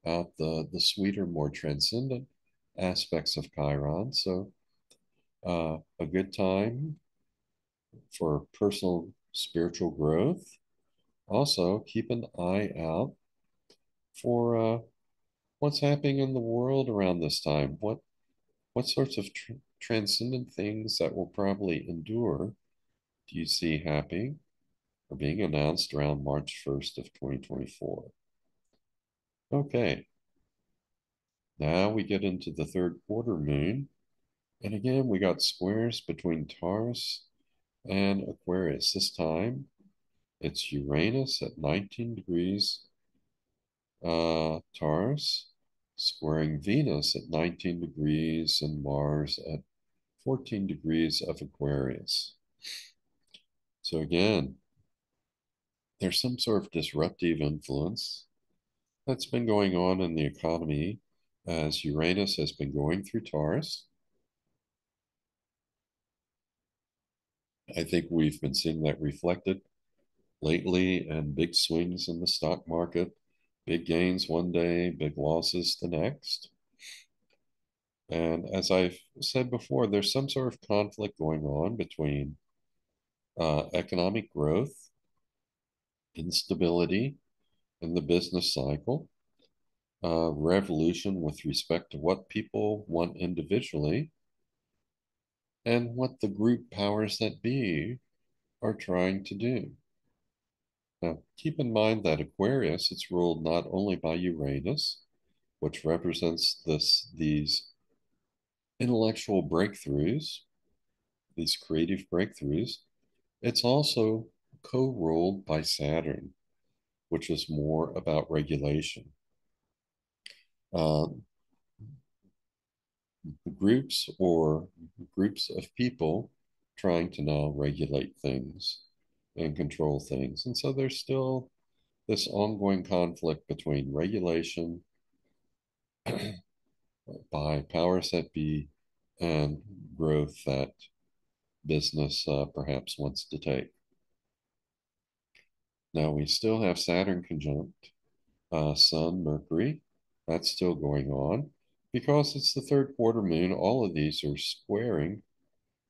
out the sweeter, more transcendent aspects of Chiron. So, a good time for personal spiritual growth. Also, keep an eye out for what's happening in the world around this time. What sorts of transcendent things that will probably endure do you see happening or being announced around March 1st of 2024? Okay, now we get into the third quarter moon. And again, we got squares between Taurus and Aquarius. This time it's Uranus at 19 degrees Taurus, squaring Venus at 19 degrees and Mars at 14 degrees of Aquarius. So again, there's some sort of disruptive influence that's been going on in the economy as Uranus has been going through Taurus. I think we've been seeing that reflected lately and big swings in the stock market, big gains one day, big losses the next. And as I've said before, there's some sort of conflict going on between economic growth, instability in the business cycle, revolution with respect to what people want individually, and what the group powers that be are trying to do. Now, keep in mind that Aquarius is ruled not only by Uranus, which represents these intellectual breakthroughs, these creative breakthroughs. It's also co-ruled by Saturn, which is more about regulation. Uh, groups of people trying to now regulate things and control things. And so there's still this ongoing conflict between regulation by powers that be and growth that business perhaps wants to take. Now we still have Saturn conjunct Sun, Mercury. That's still going on because it's the third quarter moon. All of these are squaring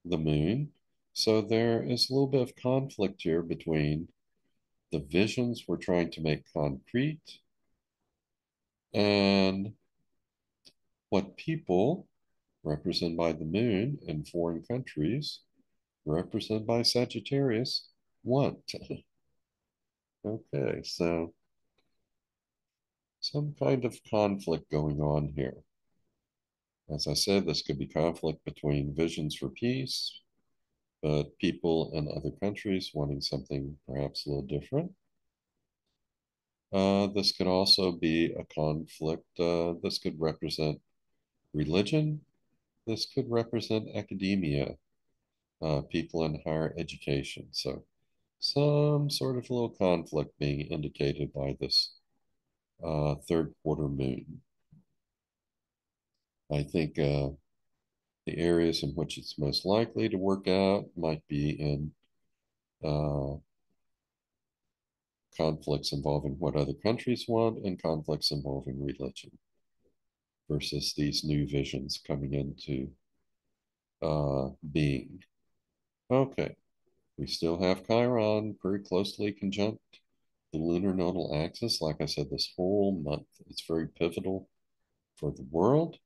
the moon. So there is a little bit of conflict here between the visions we're trying to make concrete and what people, represented by the moon in foreign countries, represented by Sagittarius, want. Okay, so some kind of conflict going on here. As I said, this could be conflict between visions for peace, but people in other countries wanting something perhaps a little different. This could also be a conflict. This could represent religion. This could represent academia, people in higher education. So some sort of little conflict being indicated by this third quarter moon. I think the areas in which it's most likely to work out might be in uh, conflicts involving what other countries want and conflicts involving religion versus these new visions coming into being. Okay, we still have Chiron very closely conjunct the lunar nodal axis. Like I said, this whole month, it's very pivotal for the world.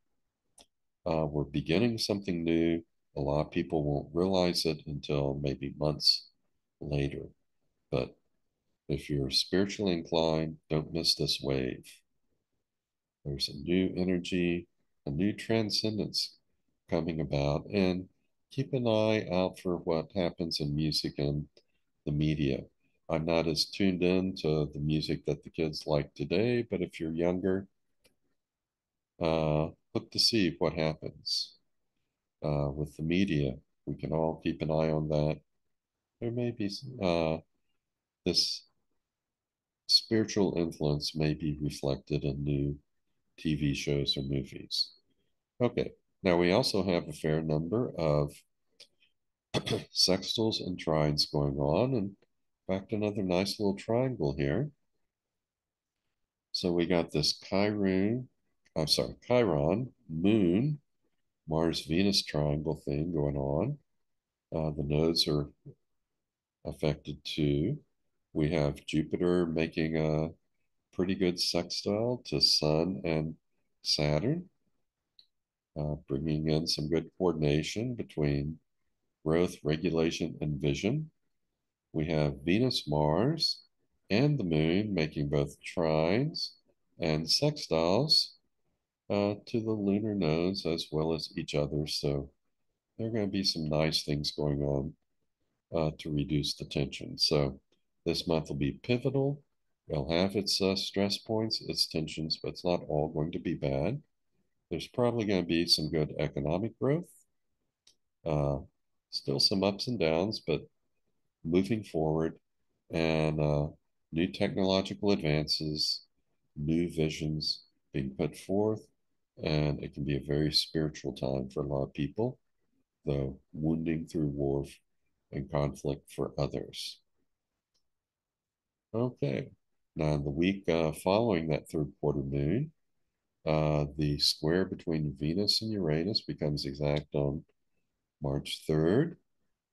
We're beginning something new. A lot of people won't realize it until maybe months later. But if you're spiritually inclined, don't miss this wave. There's a new energy, a new transcendence coming about. And keep an eye out for what happens in music and the media. I'm not as tuned in to the music that the kids like today, but if you're younger, look to see what happens with the media. We can all keep an eye on that. There may be this spiritual influence may be reflected in new TV shows or movies. Okay, now we also have a fair number of sextiles and trines going on. And in fact, another nice little triangle here. So we got this Chiron, Moon, Mars Venus triangle thing going on. The nodes are affected too. We have Jupiter making a pretty good sextile to Sun and Saturn, bringing in some good coordination between growth, regulation, and vision. We have Venus, Mars, and the Moon making both trines and sextiles to the lunar nodes as well as each other. So there are going to be some nice things going on to reduce the tension. So this month will be pivotal. It'll have its stress points, its tensions, but it's not all going to be bad. There's probably going to be some good economic growth. Uh, Still some ups and downs, but moving forward and new technological advances, new visions being put forth. And it can be a very spiritual time for a lot of people, though wounding through war and conflict for others. Okay. Now, the week following that third quarter moon, the square between Venus and Uranus becomes exact on March 3rd.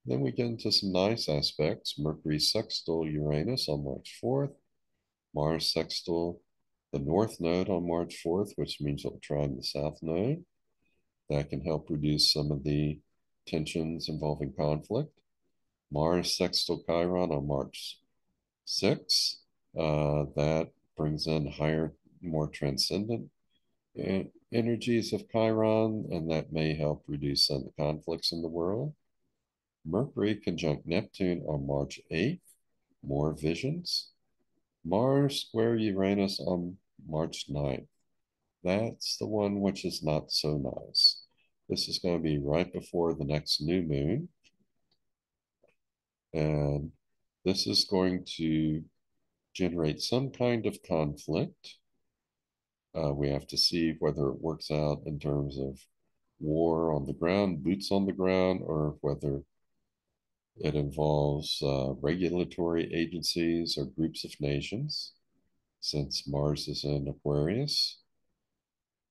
Then we get into some nice aspects. Mercury sextile Uranus on March 4th. Mars sextile the north node on March 4th, which means it'll trine the south node. That can help reduce some of the tensions involving conflict. Mars sextile Chiron on March 6th. That brings in higher, more transcendent energies of Chiron, and that may help reduce some of the conflicts in the world. Mercury conjunct Neptune on March 8th, more visions. Mars square Uranus on March 9th. That's the one which is not so nice. This is going to be right before the next new moon. And this is going to generate some kind of conflict. We have to see whether it works out in terms of war on the ground, boots on the ground, or whether it involves regulatory agencies or groups of nations, since Mars is in Aquarius,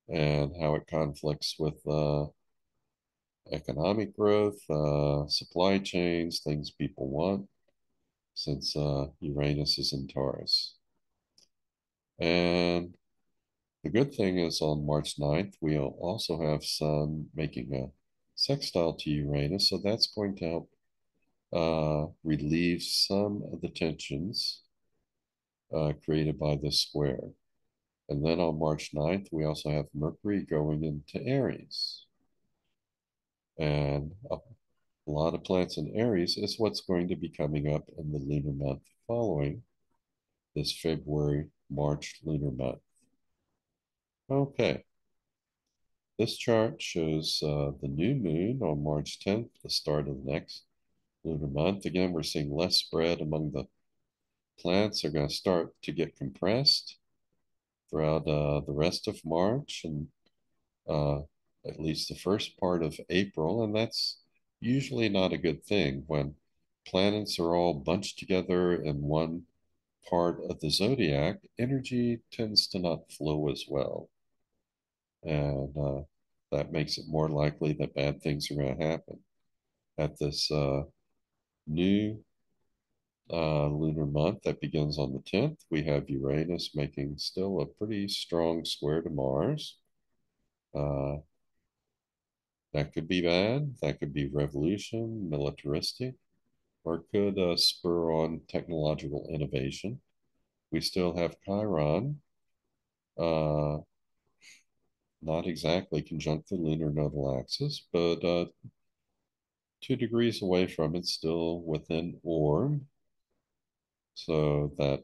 and how it conflicts with economic growth, supply chains, things people want, since Uranus is in Taurus. And the good thing is on March 9th, we'll also have Sun making a sextile to Uranus, so that's going to help relieve some of the tensions created by this square. And then on March 9th, we also have Mercury going into Aries. And a lot of planets in Aries is what's going to be coming up in the lunar month following this February, March lunar month. Okay, this chart shows the new moon on March 10th, the start of the next lunar month. Again, we're seeing less spread among the planets. Are going to start to get compressed throughout the rest of March and uh, at least the first part of April. And that's usually not a good thing when planets are all bunched together in one part of the zodiac. Energy tends to not flow as well. And that makes it more likely that bad things are going to happen. At this new lunar month that begins on the 10th, we have Uranus making still a pretty strong square to Mars. Uh, that could be bad. That could be revolution, militaristic, or it could spur on technological innovation. We still have Chiron, uh, not exactly conjunct the lunar nodal axis, but 2 degrees away from it, still within orb, so that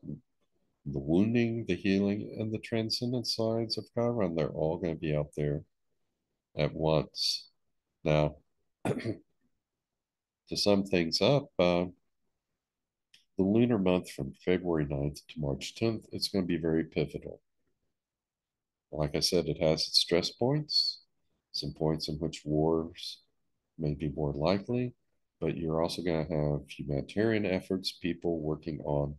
the wounding, the healing, and the transcendent sides of Chiron, they're all going to be out there at once. Now, to sum things up, the lunar month from February 9th to March 10th, it's going to be very pivotal. Like I said, it has its stress points, some points in which wars may be more likely, but you're also going to have humanitarian efforts, people working on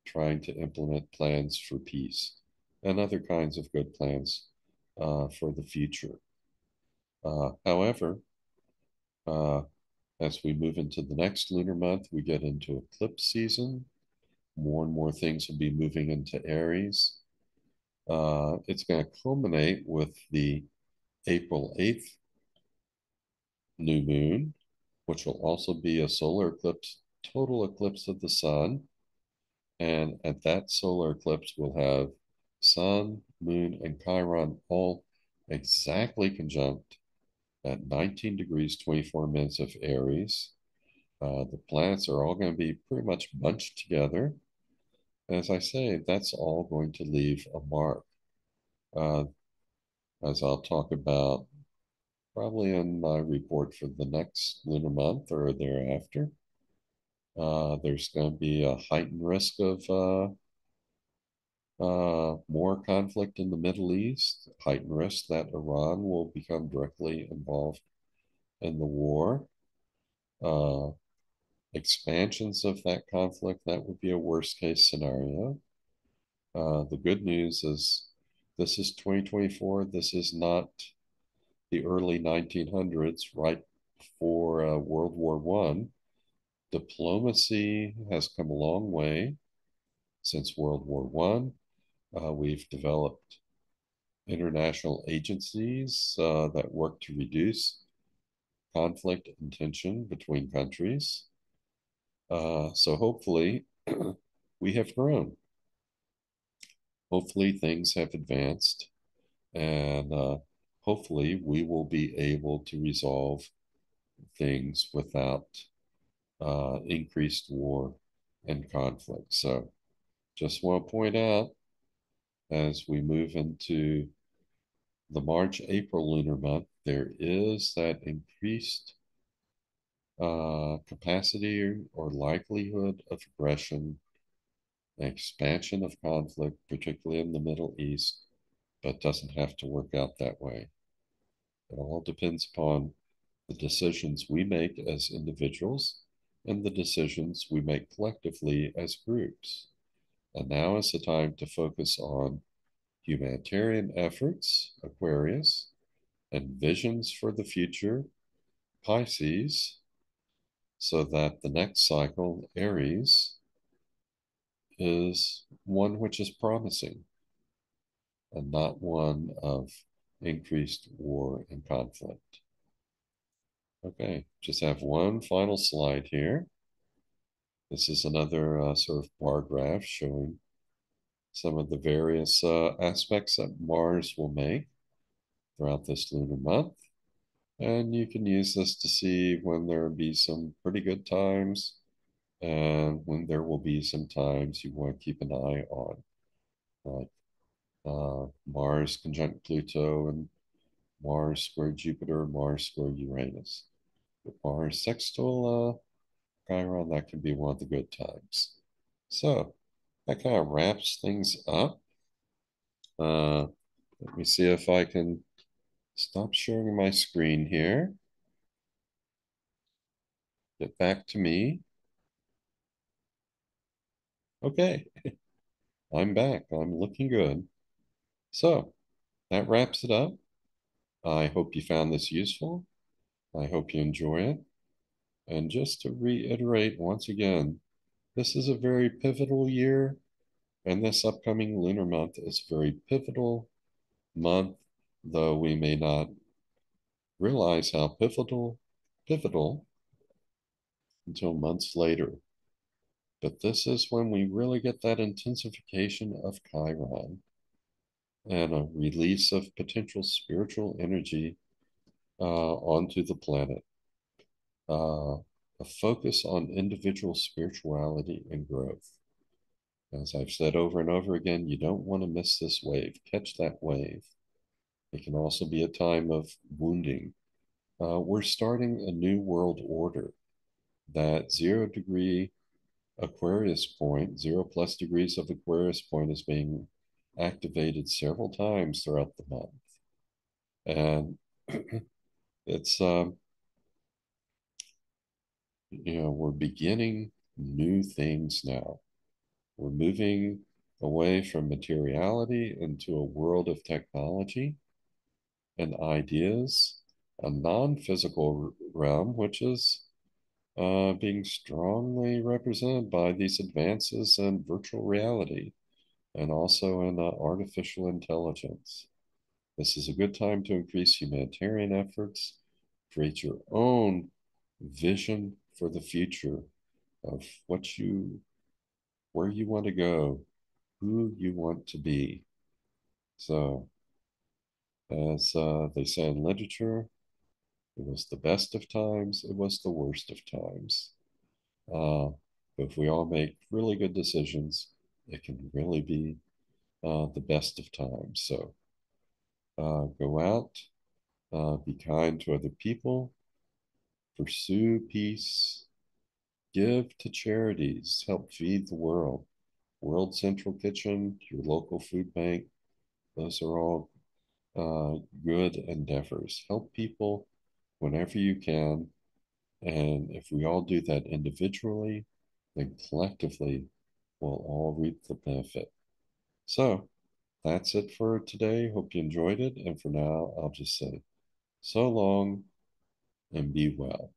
trying to implement plans for peace and other kinds of good plans for the future. However, uh, as we move into the next lunar month, we get into eclipse season. More and more things will be moving into Aries. It's going to culminate with the April 8th new moon, which will also be a solar eclipse, total eclipse of the sun. And at that solar eclipse, we'll have sun, moon, and Chiron all exactly conjunct at 19 degrees 24 minutes of Aries. The planets are all going to be pretty much bunched together. As I say, that's all going to leave a mark, uh, as I'll talk about probably in my report for the next lunar month or thereafter. There's going to be a heightened risk of more conflict in the Middle East, heightened risk that Iran will become directly involved in the war. Uh, Expansions of that conflict, that would be a worst case scenario. The good news is this is 2024. This is not the early 1900s, right before World War I. Diplomacy has come a long way since World War One. We've developed international agencies that work to reduce conflict and tension between countries. So hopefully we have grown. Hopefully things have advanced, and hopefully we will be able to resolve things without increased war and conflict. So just want to point out as we move into the March April lunar month, there is that increased capacity or likelihood of aggression, expansion of conflict, particularly in the Middle East, but doesn't have to work out that way. It all depends upon the decisions we make as individuals and the decisions we make collectively as groups. And now is the time to focus on humanitarian efforts, Aquarius, and visions for the future, Pisces, so that the next cycle, Aries, is one which is promising and not one of increased war and conflict. Okay, just have one final slide here. This is another sort of bar graph showing some of the various aspects that Mars will make throughout this lunar month. And you can use this to see when there will be some pretty good times and when there will be some times you want to keep an eye on, like Mars conjunct Pluto and Mars square Jupiter, Mars square Uranus. With Mars sextile Chiron, that can be one of the good times. So that kind of wraps things up. Let me see if I can stop sharing my screen here. Get back to me. Okay, I'm back. I'm looking good. So that wraps it up. I hope you found this useful. I hope you enjoy it. And just to reiterate once again, this is a very pivotal year, and this upcoming lunar month is a very pivotal month, though we may not realize how pivotal until months later. But this is when we really get that intensification of Chiron and a release of potential spiritual energy onto the planet. uh, a focus on individual spirituality and growth. As I've said over and over again, you don't want to miss this wave. Catch that wave. It can also be a time of wounding. We're starting a new world order. That 0 degree Aquarius point, 0+ degrees of Aquarius point, is being activated several times throughout the month. And it's, we're beginning new things now. We're moving away from materiality into a world of technology and ideas, a non physical realm, which is being strongly represented by these advances in virtual reality and also in artificial intelligence. This is a good time to increase humanitarian efforts, create your own vision for the future of where you want to go, who you want to be. So, as they say in literature, it was the best of times, it was the worst of times. Uh, but if we all make really good decisions, it can really be the best of times. So go out, be kind to other people, pursue peace, give to charities, help feed the world. World Central Kitchen, your local food bank, those are all good endeavors. Help people whenever you can. And if we all do that individually, then collectively, we'll all reap the benefit. So that's it for today. Hope you enjoyed it. And for now, I'll just say so long and be well.